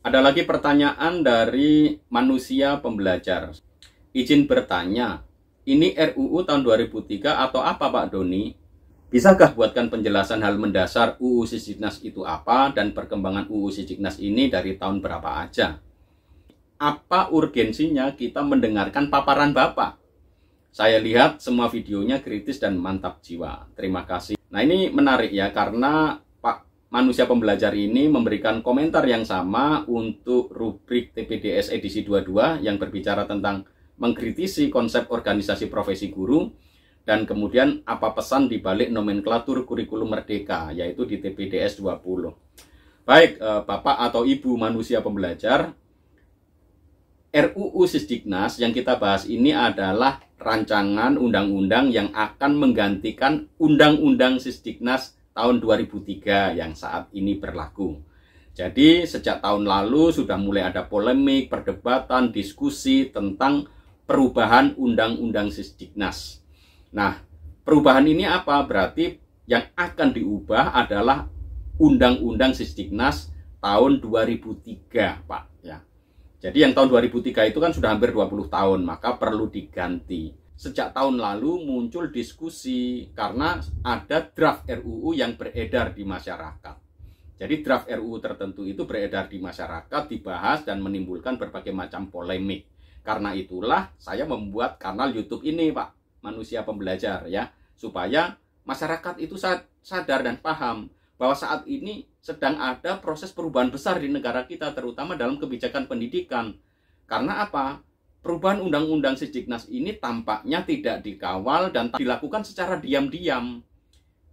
Ada lagi pertanyaan dari manusia pembelajar. Izin bertanya, ini RUU tahun 2003 atau apa Pak Doni? Bisakah buatkan penjelasan hal mendasar UU Sisdiknas itu apa dan perkembangan UU Sisdiknas ini dari tahun berapa aja? Apa urgensinya kita mendengarkan paparan Bapak? Saya lihat semua videonya kritis dan mantap jiwa. Terima kasih. Nah, ini menarik ya, karena manusia pembelajar ini memberikan komentar yang sama untuk rubrik TPDS edisi 22 yang berbicara tentang mengkritisi konsep organisasi profesi guru dan kemudian apa pesan di balik nomenklatur kurikulum merdeka, yaitu di TPDS 20. Baik, Bapak atau Ibu manusia pembelajar, RUU Sisdiknas yang kita bahas ini adalah rancangan undang-undang yang akan menggantikan Undang-Undang Sisdiknas tahun 2003 yang saat ini berlaku. Jadi sejak tahun lalu sudah mulai ada polemik, perdebatan, diskusi tentang perubahan Undang-Undang Sisdiknas. Nah, perubahan ini apa? Berarti yang akan diubah adalah Undang-Undang Sisdiknas tahun 2003, Pak. Ya. Jadi yang tahun 2003 itu kan sudah hampir 20 tahun, maka perlu diganti. Sejak tahun lalu muncul diskusi karena ada draft RUU yang beredar di masyarakat. Jadi draft RUU tertentu itu beredar di masyarakat, dibahas dan menimbulkan berbagai macam polemik. Karena itulah saya membuat kanal YouTube ini, Pak, manusia pembelajar ya, supaya masyarakat itu sadar dan paham bahwa saat ini sedang ada proses perubahan besar di negara kita, terutama dalam kebijakan pendidikan. Karena apa? Perubahan Undang-Undang Sisdiknas ini tampaknya tidak dikawal dan dilakukan secara diam-diam.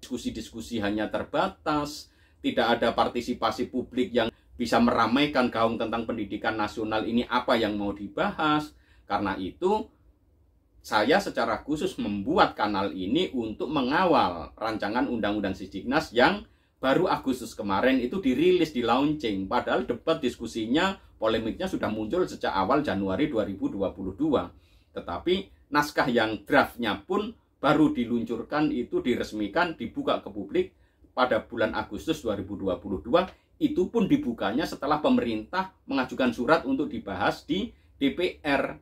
Diskusi-diskusi hanya terbatas, tidak ada partisipasi publik yang bisa meramaikan gaung tentang pendidikan nasional ini apa yang mau dibahas. Karena itu, saya secara khusus membuat kanal ini untuk mengawal rancangan Undang-Undang Sisdiknas yang baru Agustus kemarin itu dirilis, di launching. Padahal debat diskusinya, polemiknya sudah muncul sejak awal Januari 2022. Tetapi naskah yang draftnya pun baru diluncurkan, itu diresmikan, dibuka ke publik pada bulan Agustus 2022. Itu pun dibukanya setelah pemerintah mengajukan surat untuk dibahas di DPR.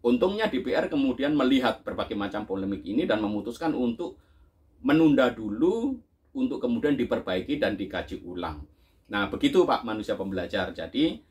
Untungnya DPR kemudian melihat berbagai macam polemik ini dan memutuskan untuk menunda dulu, untuk kemudian diperbaiki dan dikaji ulang. Nah, begitu Pak manusia pembelajar. Jadi,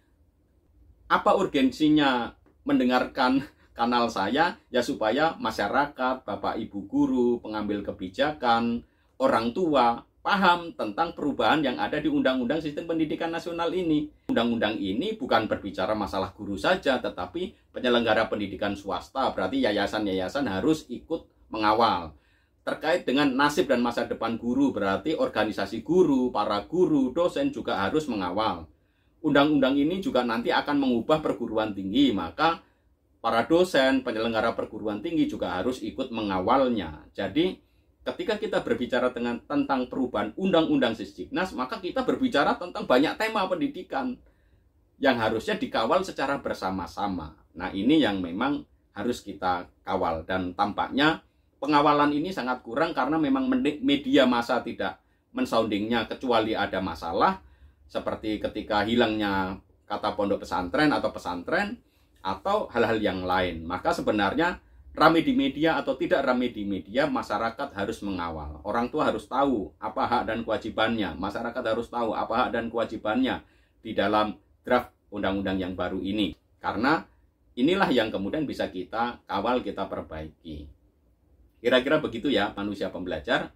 apa urgensinya mendengarkan kanal saya? Ya supaya masyarakat, Bapak Ibu guru, pengambil kebijakan, orang tua, paham tentang perubahan yang ada di Undang-Undang Sistem Pendidikan Nasional ini. Undang-undang ini bukan berbicara masalah guru saja, tetapi penyelenggara pendidikan swasta, berarti yayasan-yayasan harus ikut mengawal. Terkait dengan nasib dan masa depan guru, berarti organisasi guru, para guru, dosen juga harus mengawal. Undang-undang ini juga nanti akan mengubah perguruan tinggi, maka para dosen, penyelenggara perguruan tinggi juga harus ikut mengawalnya. Jadi, ketika kita berbicara tentang perubahan Undang-Undang Sisdiknas, maka kita berbicara tentang banyak tema pendidikan yang harusnya dikawal secara bersama-sama. Nah, ini yang memang harus kita kawal, dan tampaknya pengawalan ini sangat kurang karena memang media massa tidak mensoundingnya kecuali ada masalah, seperti ketika hilangnya kata pondok pesantren atau hal-hal yang lain. Maka sebenarnya rame di media atau tidak rame di media, masyarakat harus mengawal. Orang tua harus tahu apa hak dan kewajibannya. Masyarakat harus tahu apa hak dan kewajibannya di dalam draft undang-undang yang baru ini. Karena inilah yang kemudian bisa kita kawal, kita perbaiki. Kira-kira begitu ya manusia pembelajar.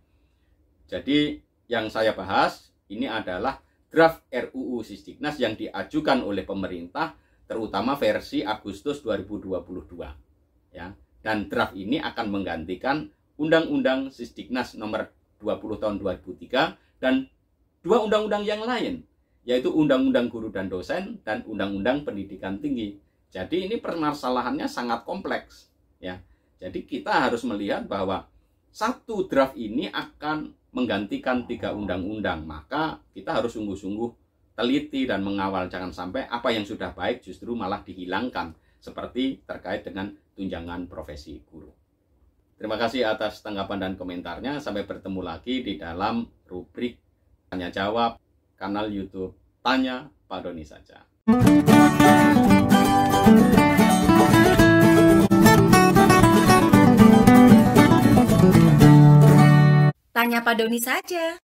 Jadi yang saya bahas ini adalah draft RUU Sisdiknas yang diajukan oleh pemerintah, terutama versi Agustus 2022. Ya. Dan draft ini akan menggantikan Undang-Undang Sisdiknas nomor 20 tahun 2003 dan dua undang-undang yang lain, yaitu Undang-Undang Guru dan Dosen dan Undang-Undang Pendidikan Tinggi. Jadi ini permasalahannya sangat kompleks, ya. Jadi kita harus melihat bahwa satu draft ini akan menggantikan 3 undang-undang. Maka kita harus sungguh-sungguh teliti dan mengawal, jangan sampai apa yang sudah baik justru malah dihilangkan, seperti terkait dengan tunjangan profesi guru. Terima kasih atas tanggapan dan komentarnya. Sampai bertemu lagi di dalam rubrik Tanya Jawab kanal YouTube Tanya Pak Doni saja. Tanya Pak Doni saja.